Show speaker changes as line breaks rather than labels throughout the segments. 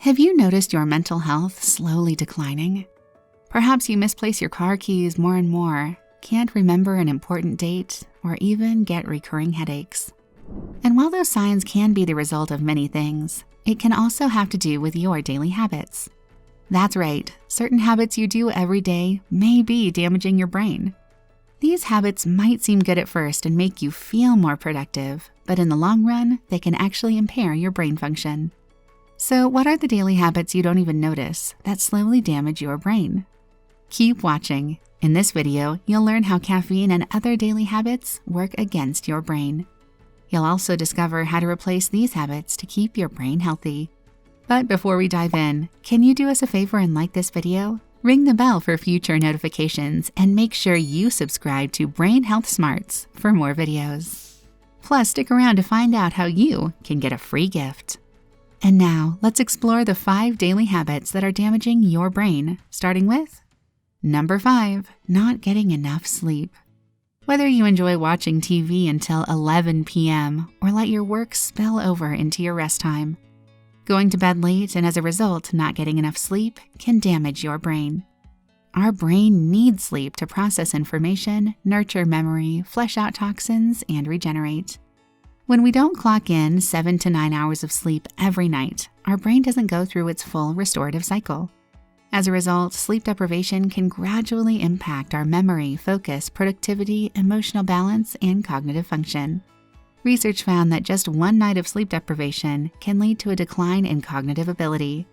Have you noticed your mental health slowly declining? Perhaps you misplace your car keys more and more, can't remember an important date, or even get recurring headaches. And while those signs can be the result of many things, it can also have to do with your daily habits. That's right, certain habits you do every day may be damaging your brain. These habits might seem good at first and make you feel more productive, but in the long run, they can actually impair your brain function. So what are the daily habits you don't even notice that slowly damage your brain? Keep watching. In this video, you'll learn how caffeine and other daily habits work against your brain. You'll also discover how to replace these habits to keep your brain healthy. But before we dive in, can you do us a favor and like this video? Ring the bell for future notifications and make sure you subscribe to Brain Health Smarts for more videos. Plus, stick around to find out how you can get a free gift. And now, let's explore the 5 daily habits that are damaging your brain, starting with Number 5, not getting enough sleep. Whether you enjoy watching TV until 11 p.m. or let your work spill over into your rest time, going to bed late and as a result not getting enough sleep can damage your brain. Our brain needs sleep to process information, nurture memory, flush out toxins, and regenerate. When we don't clock in 7 to 9 hours of sleep every night, our brain doesn't go through its full restorative cycle. As a result, sleep deprivation can gradually impact our memory, focus, productivity, emotional balance, and cognitive function. Research found that just one night of sleep deprivation can lead to a decline in cognitive ability.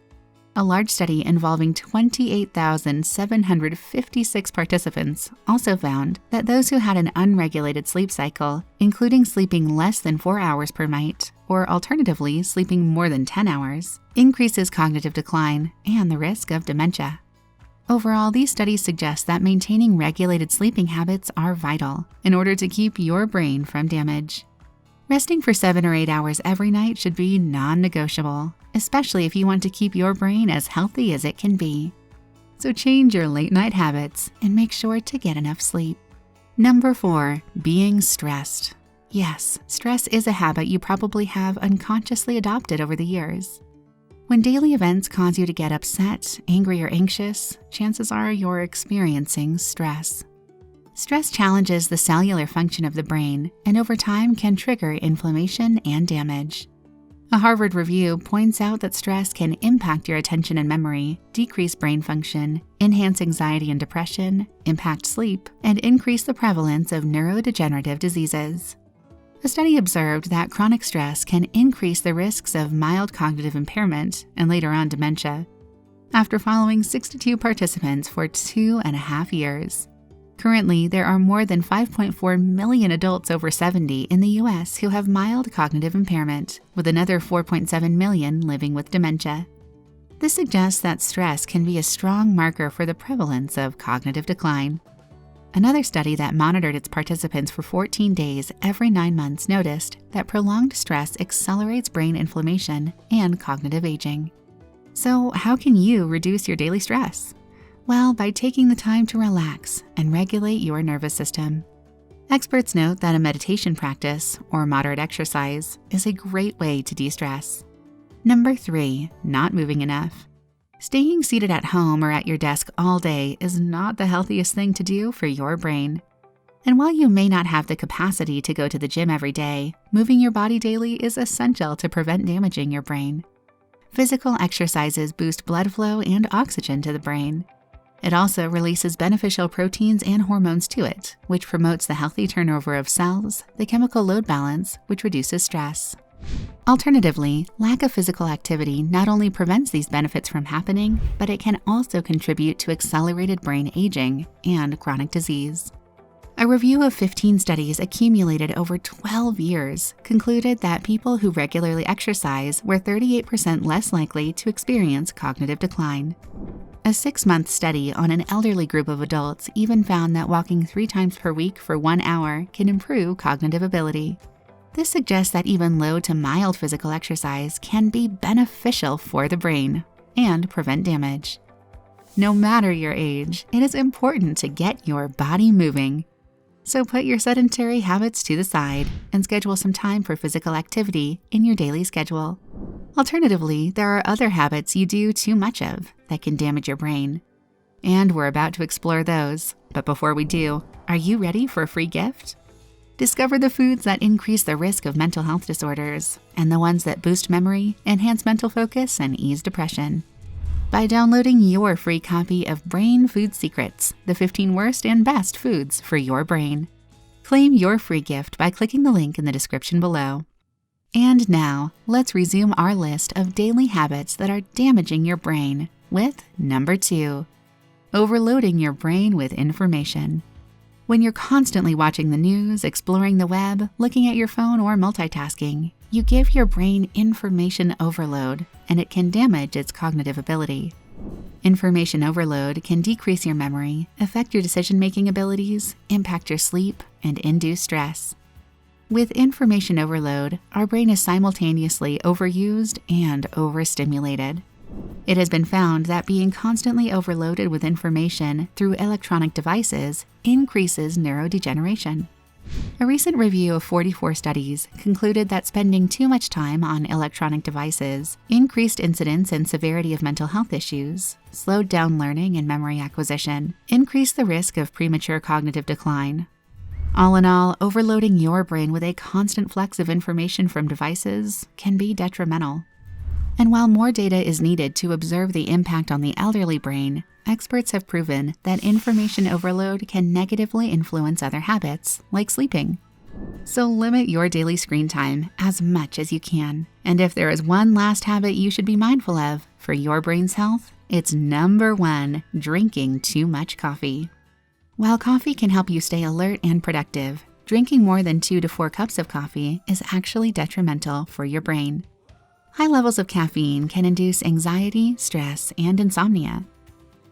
A large study involving 28,756 participants also found that those who had an unregulated sleep cycle, including sleeping less than 4 hours per night, or alternatively sleeping more than 10 hours, increases cognitive decline and the risk of dementia. Overall, these studies suggest that maintaining regulated sleeping habits are vital in order to keep your brain from damage. Resting for 7 or 8 hours every night should be non-negotiable, especially if you want to keep your brain as healthy as it can be. So change your late night habits and make sure to get enough sleep. Number 4, being stressed. Yes, stress is a habit you probably have unconsciously adopted over the years. When daily events cause you to get upset, angry, or anxious, chances are you're experiencing stress. Stress challenges the cellular function of the brain and over time can trigger inflammation and damage. A Harvard review points out that stress can impact your attention and memory, decrease brain function, enhance anxiety and depression, impact sleep, and increase the prevalence of neurodegenerative diseases. A study observed that chronic stress can increase the risks of mild cognitive impairment and later on dementia. After following 62 participants for 2.5 years. Currently, there are more than 5.4 million adults over 70 in the U.S. who have mild cognitive impairment, with another 4.7 million living with dementia. This suggests that stress can be a strong marker for the prevalence of cognitive decline. Another study that monitored its participants for 14 days every 9 months noticed that prolonged stress accelerates brain inflammation and cognitive aging. So, how can you reduce your daily stress? Well, by taking the time to relax and regulate your nervous system. Experts note that a meditation practice or moderate exercise is a great way to de-stress. Number 3, not moving enough. Staying seated at home or at your desk all day is not the healthiest thing to do for your brain. And while you may not have the capacity to go to the gym every day, moving your body daily is essential to prevent damaging your brain. Physical exercises boost blood flow and oxygen to the brain. It also releases beneficial proteins and hormones to it, which promotes the healthy turnover of cells, the chemical load balance, which reduces stress. Alternatively, lack of physical activity not only prevents these benefits from happening, but it can also contribute to accelerated brain aging and chronic disease. A review of 15 studies accumulated over 12 years concluded that people who regularly exercise were 38% less likely to experience cognitive decline. A 6-month study on an elderly group of adults even found that walking 3 times per week for 1 hour can improve cognitive ability. This suggests that even low to mild physical exercise can be beneficial for the brain and prevent damage. No matter your age, it is important to get your body moving. So put your sedentary habits to the side and schedule some time for physical activity in your daily schedule. Alternatively, there are other habits you do too much of that can damage your brain. And we're about to explore those. But before we do, are you ready for a free gift? Discover the foods that increase the risk of mental health disorders and the ones that boost memory, enhance mental focus, and ease depression. By downloading your free copy of Brain Food Secrets, the 15 worst and best foods for your brain. Claim your free gift by clicking the link in the description below. And now, let's resume our list of daily habits that are damaging your brain with number 2, overloading your brain with information. When you're constantly watching the news, exploring the web, looking at your phone, or multitasking, you give your brain information overload, and it can damage its cognitive ability. Information overload can decrease your memory, affect your decision-making abilities, impact your sleep, and induce stress. With information overload, our brain is simultaneously overused and overstimulated. It has been found that being constantly overloaded with information through electronic devices increases neurodegeneration. A recent review of 44 studies concluded that spending too much time on electronic devices increased incidence and severity of mental health issues, slowed down learning and memory acquisition, increased the risk of premature cognitive decline. All in all, overloading your brain with a constant flux of information from devices can be detrimental. And while more data is needed to observe the impact on the elderly brain, experts have proven that information overload can negatively influence other habits, like sleeping. So limit your daily screen time as much as you can. And if there is one last habit you should be mindful of for your brain's health, it's number 1, drinking too much coffee. While coffee can help you stay alert and productive, drinking more than 2 to 4 cups of coffee is actually detrimental for your brain. High levels of caffeine can induce anxiety, stress, and insomnia.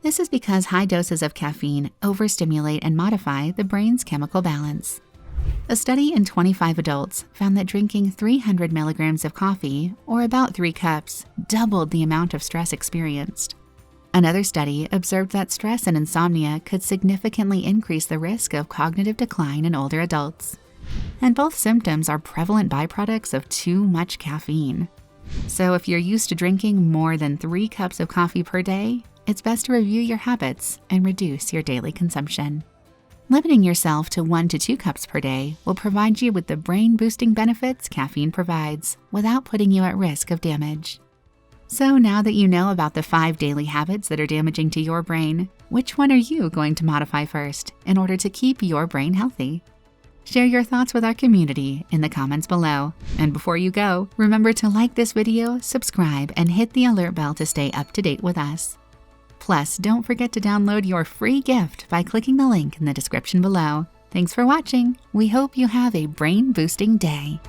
This is because high doses of caffeine overstimulate and modify the brain's chemical balance. A study in 25 adults found that drinking 300 milligrams of coffee, or about 3 cups, doubled the amount of stress experienced. Another study observed that stress and insomnia could significantly increase the risk of cognitive decline in older adults. And both symptoms are prevalent byproducts of too much caffeine. So if you're used to drinking more than 3 cups of coffee per day, it's best to review your habits and reduce your daily consumption. Limiting yourself to 1 to 2 cups per day will provide you with the brain-boosting benefits caffeine provides without putting you at risk of damage. So now that you know about the 5 daily habits that are damaging to your brain, which one are you going to modify first in order to keep your brain healthy? Share your thoughts with our community in the comments below. And before you go, remember to like this video, subscribe, and hit the alert bell to stay up to date with us. Plus, don't forget to download your free gift by clicking the link in the description below. Thanks for watching. We hope you have a brain-boosting day.